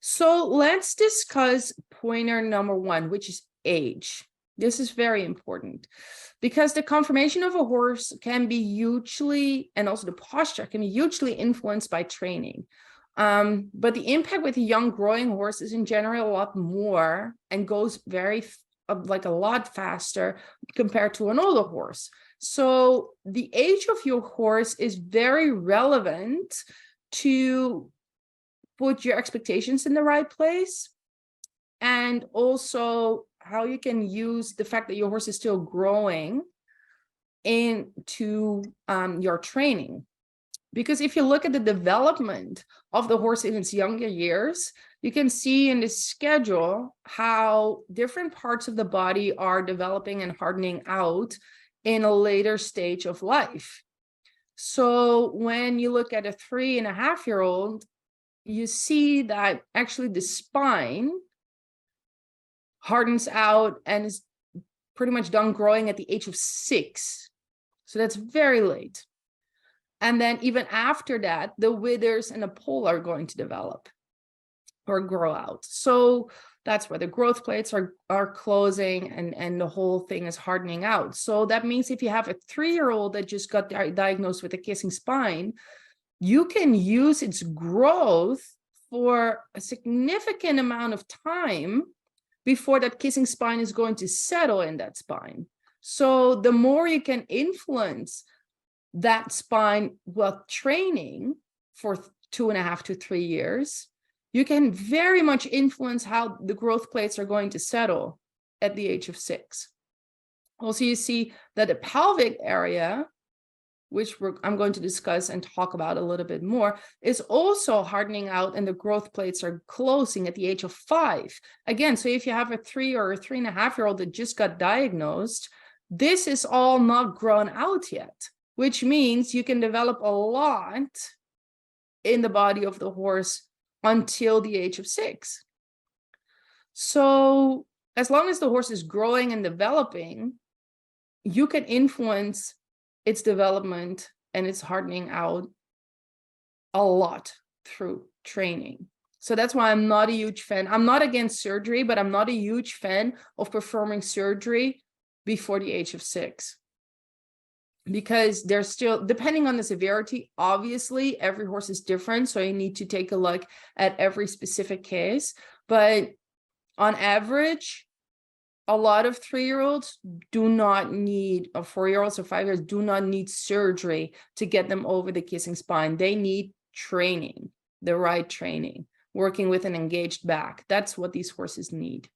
So let's discuss pointer number one, which is age. This is very important because the conformation of a horse can be hugely, and also the posture can be hugely influenced by training. But the impact with a young growing horse is in general a lot more and goes like a lot faster compared to an older horse. So the age of your horse is very relevant to put your expectations in the right place, and also how you can use the fact that your horse is still growing into your training. Because if you look at the development of the horse in its younger years, you can see in the schedule how different parts of the body are developing and hardening out in a later stage of life. So when you look at a 3.5-year-old, you see that actually the spine hardens out and is pretty much done growing at the age of 6. So that's very late. And then even after that, the withers and the pole are going to develop or grow out. So that's where the growth plates are closing and the whole thing is hardening out. So that means if you have a 3-year-old that just got diagnosed with a kissing spine, you can use its growth for a significant amount of time before that kissing spine is going to settle in that spine. So the more you can influence that spine while training for 2.5 to 3 years, you can very much influence how the growth plates are going to settle at the age of 6. Also, you see that the pelvic area, which I'm going to discuss and talk about a little bit more, is also hardening out and the growth plates are closing at the age of 5. Again, so if you have a 3 or a 3.5-year-old that just got diagnosed, this is all not grown out yet, which means you can develop a lot in the body of the horse until the age of 6. So as long as the horse is growing and developing, you can influence its development and its hardening out a lot through training. So that's why I'm not a huge fan. I'm not against surgery, but I'm not a huge fan of performing surgery before the age of 6. Because they're still, depending on the severity, obviously every horse is different. So you need to take a look at every specific case. But on average, a lot of 3-year-olds do not need, or 4-year-olds or 5-year-olds do not need surgery to get them over the kissing spine. They need training, the right training, working with an engaged back. That's what these horses need.